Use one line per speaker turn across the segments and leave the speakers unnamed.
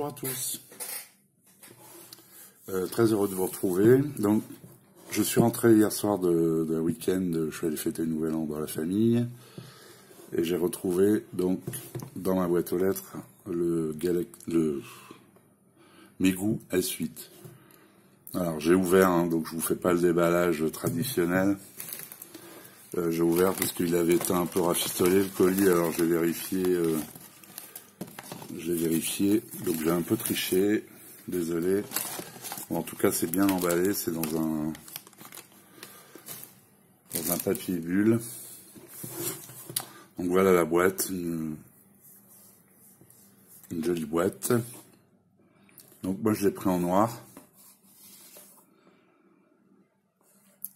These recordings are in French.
à tous. Très heureux de vous retrouver. Donc, je suis rentré hier soir d'un week-end, je suis allé fêter le Nouvel An dans la famille, et j'ai retrouvé donc dans ma boîte aux lettres le Megu S8. Alors j'ai ouvert, hein, donc je vous fais pas le déballage traditionnel. J'ai ouvert parce qu'il avait été un peu rafistolé le colis, alors j'ai vérifié. Donc j'ai un peu triché, désolé. Bon, en tout cas, c'est bien emballé, c'est dans un papier bulle. Donc voilà la boîte, une jolie boîte. Donc moi je l'ai pris en noir.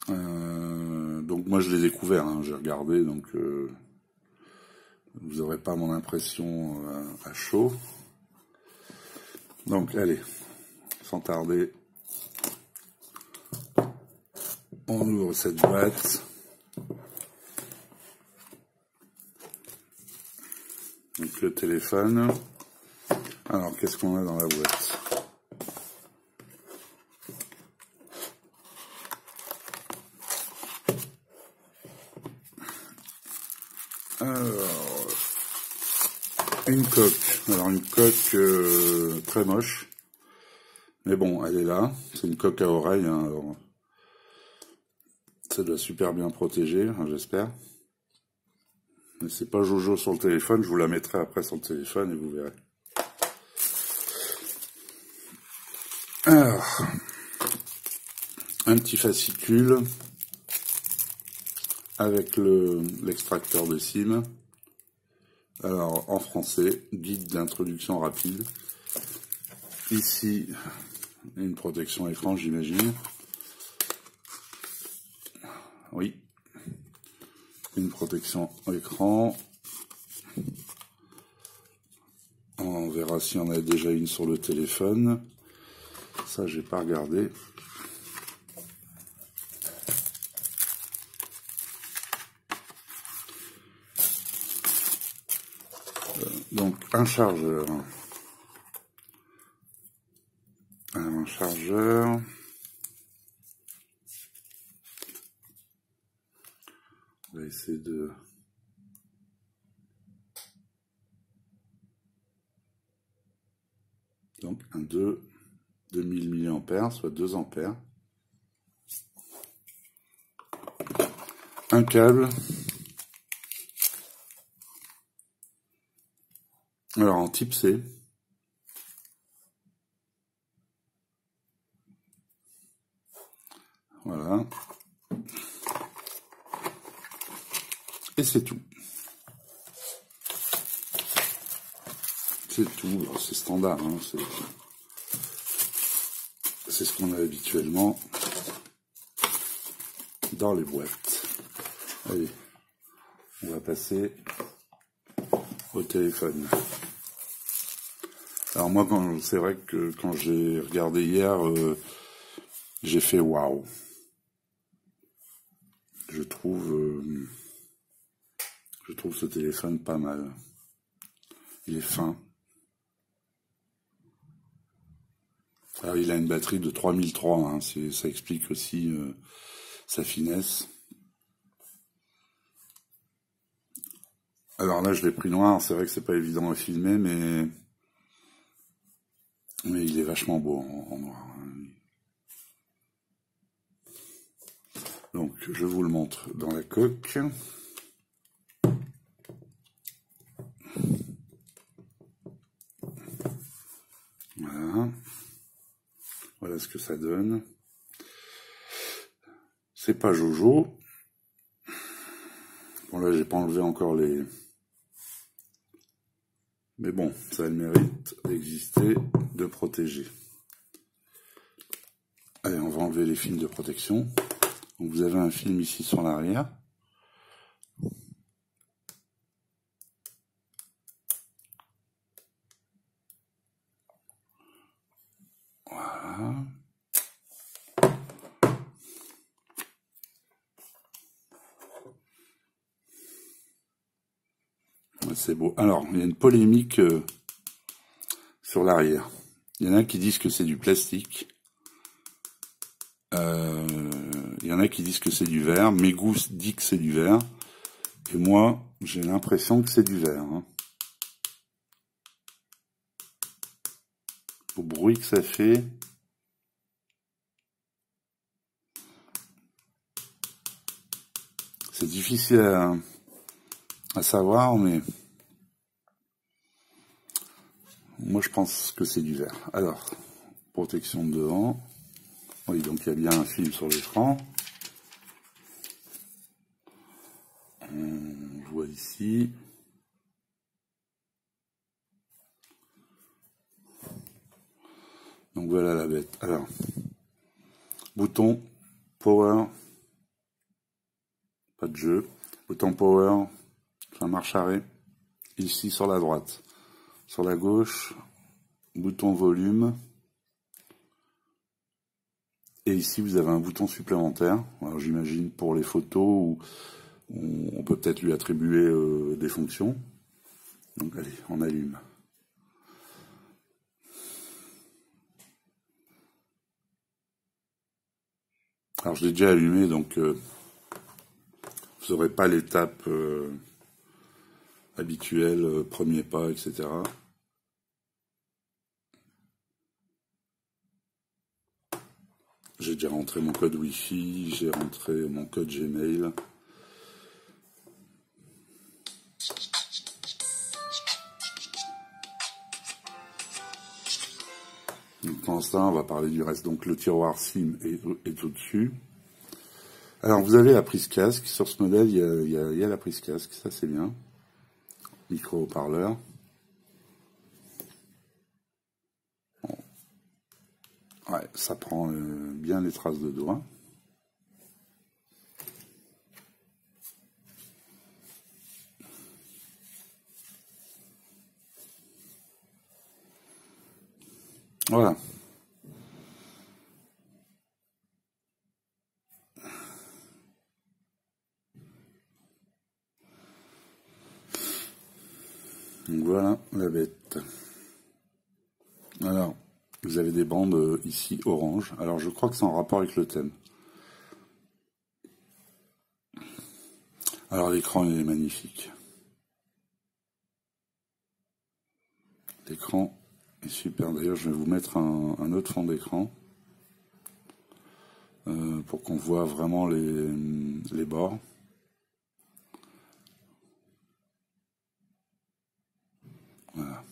Donc moi je l'ai découvert, hein, j'ai regardé, donc vous n'aurez pas mon impression à chaud. Donc allez, sans tarder, on ouvre cette boîte. Donc le téléphone. Alors qu'est-ce qu'on a dans la boîte? Alors, une coque. Alors une coque très moche. Mais bon, elle est là. C'est une coque à oreille. Hein, alors, ça doit super bien protéger, hein, j'espère. Mais c'est pas Jojo sur le téléphone. Je vous la mettrai après sur le téléphone et vous verrez. Alors, un petit fascicule avec l'extracteur de SIM. Alors, en français, guide d'introduction rapide. Ici, une protection écran, j'imagine. Oui, une protection écran. On verra s'il y en a déjà une sur le téléphone. Ça, j'ai pas regardé. Donc, un chargeur. Un chargeur. On va essayer de... Donc, un 2000 mAh, soit 2 ampères. Un câble. Alors, en type C. Voilà. Et c'est tout. C'est tout. C'est standard. Hein, c'est ce qu'on a habituellement dans les boîtes. Allez, on va passer au téléphone. Alors moi, c'est vrai que quand j'ai regardé hier, j'ai fait waouh. Je trouve ce téléphone pas mal. Il est fin. Alors il a une batterie de 3003, hein, ça explique aussi sa finesse. Alors là, je l'ai pris noir, c'est vrai que c'est pas évident à filmer, mais il est vachement beau en noir. Donc, je vous le montre dans la coque. Voilà. Voilà ce que ça donne. C'est pas Jojo. Bon, là, j'ai pas enlevé encore les... Mais bon, ça a le mérite d'exister, de protéger. Allez, on va enlever les films de protection. Donc, vous avez un film ici sur l'arrière. Voilà. C'est beau. Alors, il y a une polémique sur l'arrière. Il y en a qui disent que c'est du plastique. Il y en a qui disent que c'est du verre. Mes goûts disent que c'est du verre. Et moi, j'ai l'impression que c'est du verre. Hein. Au bruit que ça fait. C'est difficile à savoir, mais moi je pense que c'est du verre. Alors, protection de devant. Oui, donc il y a bien un film sur l'écran. On voit ici. Donc voilà la bête. Alors, bouton power, pas de jeu. Bouton power, ça marche arrêt. Ici sur la droite. Sur la gauche, bouton volume. Et ici, vous avez un bouton supplémentaire. Alors j'imagine pour les photos où on peut peut-être lui attribuer des fonctions. Donc allez, on allume. Alors je l'ai déjà allumé, donc vous n'aurez pas l'étape habituelle, premier pas, etc. J'ai déjà rentré mon code Wi-Fi, j'ai rentré mon code Gmail. Donc pour l'instant, on va parler du reste. Donc le tiroir SIM est au-dessus. Alors vous avez la prise casque. Sur ce modèle, il y a la prise casque, ça c'est bien. Micro haut-parleur. Bon. Ouais, ça prend bien les traces de doigts. Voilà. Donc voilà la bête. Alors, vous avez des bandes ici orange. Alors je crois que c'est en rapport avec le thème. Alors l'écran il est magnifique. L'écran est super. D'ailleurs je vais vous mettre un autre fond d'écran. Pour qu'on voit vraiment les bords. Voilà.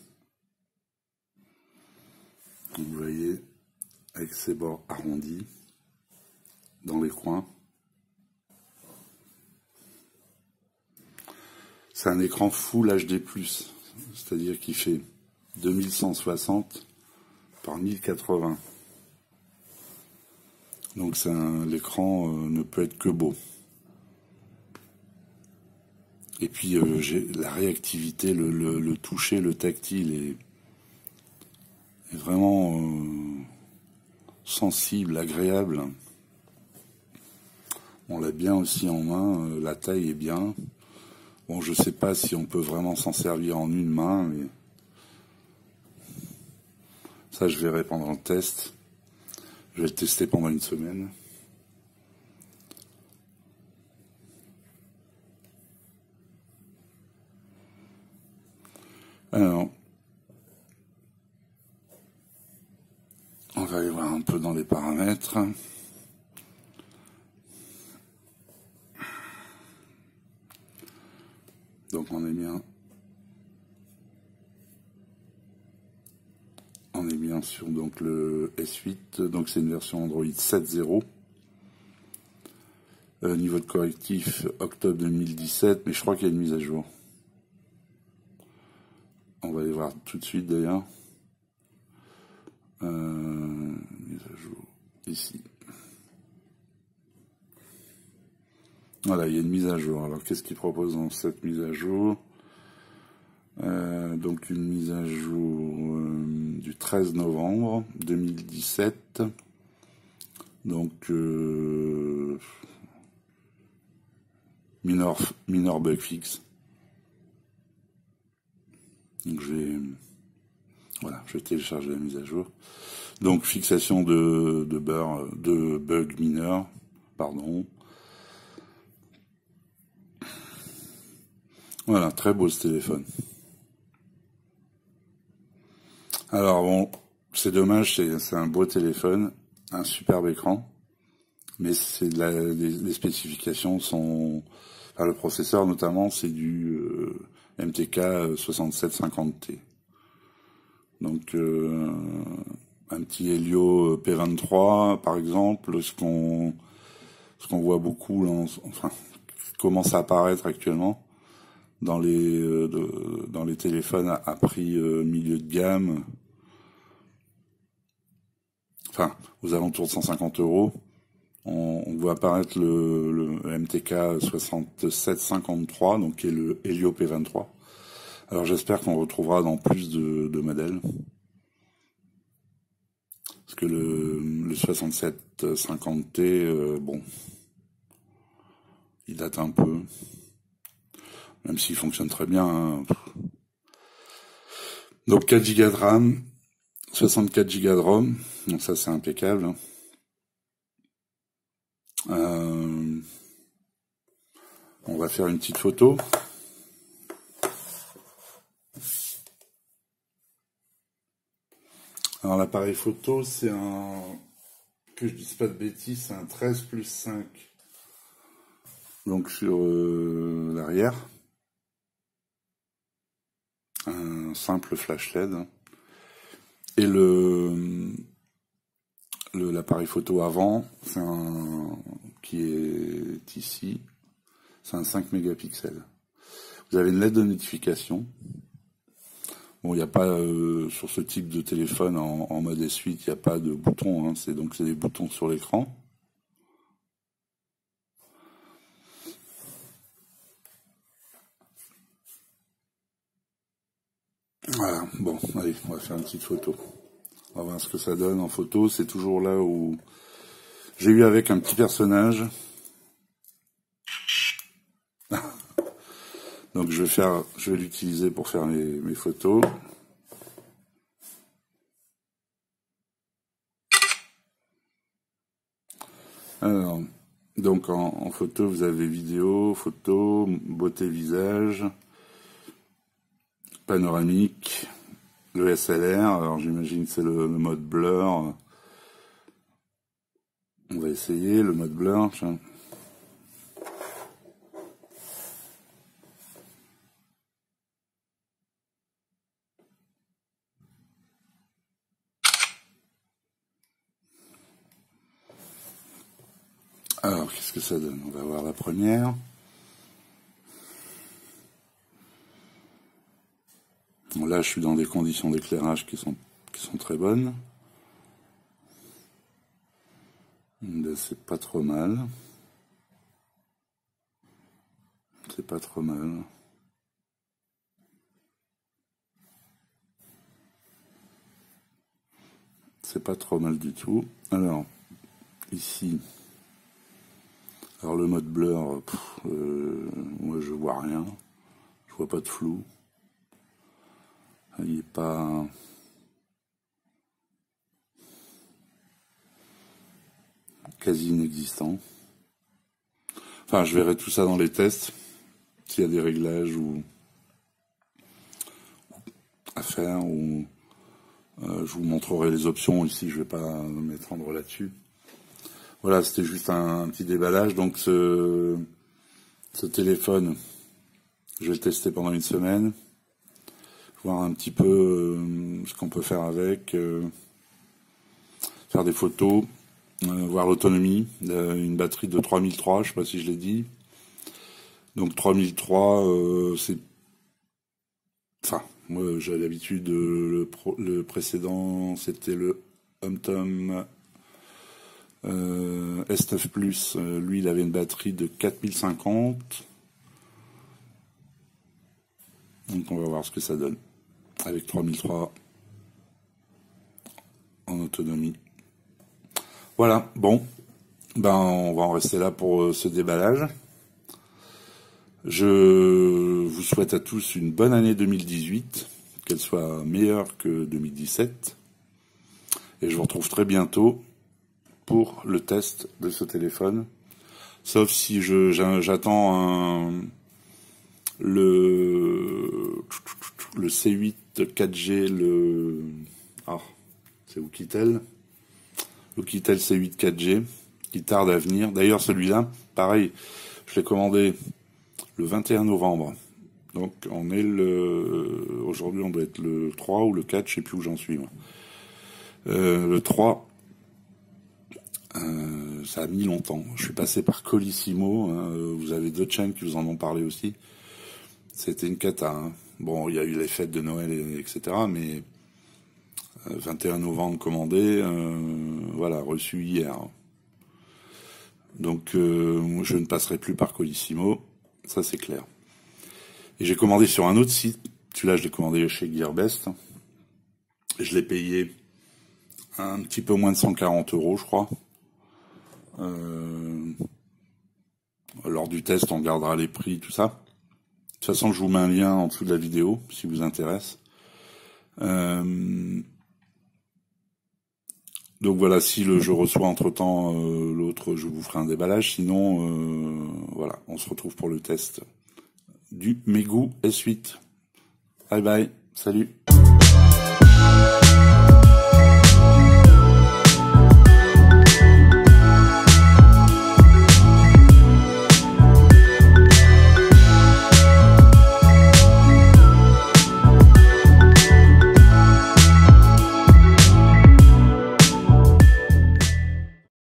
Donc vous voyez, avec ces bords arrondis dans les coins. C'est un écran Full HD+, c'est-à-dire qu'il fait 2160 par 1080. Donc l'écran ne peut être que beau. Et puis j'ai la réactivité, le toucher, le tactile est vraiment sensible, agréable. On l'a bien aussi en main, la taille est bien. Bon, je sais pas si on peut vraiment s'en servir en une main, mais ça je verrai pendant le test. Je vais le tester pendant une semaine. Alors, on va aller voir un peu dans les paramètres. Donc on est bien sur donc le S8, donc c'est une version Android 7.0. Niveau de correctif octobre 2017, mais je crois qu'il y a une mise à jour. On va aller voir tout de suite d'ailleurs. Mise à jour ici. Voilà, il y a une mise à jour. Alors qu'est-ce qu'il propose dans cette mise à jour? Donc une mise à jour du 13 novembre 2017. Donc minor bug fix. Donc Voilà, je vais télécharger la mise à jour. Donc fixation de bug mineur, pardon. Voilà, très beau ce téléphone. Alors bon, c'est dommage, c'est un beau téléphone, un superbe écran, mais c'est les spécifications sont, enfin, le processeur notamment, c'est du MTK 6750T. Donc un petit Helio P23 par exemple, ce qu'on voit beaucoup, là, enfin, qui commence à apparaître actuellement dans les téléphones à prix milieu de gamme, enfin aux alentours de 150 €. On voit apparaître le MTK 6753, donc qui est le Helio P23. Alors j'espère qu'on retrouvera dans plus de modèles. Parce que le 6750T, bon, il date un peu. Même s'il fonctionne très bien. Hein. Donc 4 Go de RAM, 64 Go de ROM. Donc ça c'est impeccable. On va faire une petite photo. Alors l'appareil photo, c'est un, que je dise pas de bêtises, c'est un 13+5. Donc sur l'arrière, un simple flash LED. Et l'appareil photo avant, c'est un qui est ici, c'est un 5 mégapixels. Vous avez une LED de notification. Bon, il n'y a pas sur ce type de téléphone en mode S8, il n'y a pas de boutons, hein, c'est des boutons sur l'écran. Voilà, bon, allez, on va faire une petite photo. On va voir ce que ça donne en photo. C'est toujours là où j'ai eu avec un petit personnage. Donc je vais l'utiliser pour faire mes photos. Alors, donc en photo, vous avez vidéo, photo, beauté visage, panoramique, le SLR. Alors j'imagine que c'est le mode blur. On va essayer le mode blur. Tiens. Alors, qu'est-ce que ça donne? On va voir la première. Bon, là, je suis dans des conditions d'éclairage qui sont très bonnes. C'est pas trop mal. C'est pas trop mal. C'est pas trop mal du tout. Alors, ici... Alors le mode blur, moi je vois rien, je vois pas de flou, il est pas quasi inexistant. Enfin, je verrai tout ça dans les tests, s'il y a des réglages ou à faire, ou je vous montrerai les options ici, je vais pas m'étendre là-dessus. Voilà, c'était juste un petit déballage. Donc ce téléphone, je vais le tester pendant une semaine, voir un petit peu ce qu'on peut faire avec, faire des photos, voir l'autonomie, une batterie de 3003, je sais pas si je l'ai dit. Donc 3003, c'est... Enfin, moi j'ai l'habitude, le précédent, c'était le HomTom S9 Plus, lui il avait une batterie de 4050. Donc on va voir ce que ça donne avec 3003 en autonomie. Voilà, bon, ben on va en rester là pour ce déballage. Je vous souhaite à tous une bonne année 2018, qu'elle soit meilleure que 2017. Et je vous retrouve très bientôt pour le test de ce téléphone. Sauf si j'attends le C8 4G, c'est Oukitel. Oukitel C8 4G, qui tarde à venir. D'ailleurs, celui-là, pareil, je l'ai commandé le 21 novembre. Donc, aujourd'hui, on doit être le 3 ou le 4, je sais plus où j'en suis, moi. Le 3, ça a mis longtemps. Je suis passé par Colissimo, hein, vous avez d'autres chaînes qui vous en ont parlé aussi. C'était une cata, hein. Bon, il y a eu les fêtes de Noël, etc., mais 21 novembre commandé, voilà, reçu hier. Donc, je ne passerai plus par Colissimo, ça c'est clair. Et j'ai commandé sur un autre site, celui-là je l'ai commandé chez Gearbest. Je l'ai payé un petit peu moins de 140 €, je crois. Lors du test, on regardera les prix, tout ça. De toute façon, je vous mets un lien en dessous de la vidéo, si vous intéresse. Donc voilà, si je reçois entre-temps l'autre, je vous ferai un déballage. Sinon, voilà, on se retrouve pour le test du Megu S8. Bye bye, salut.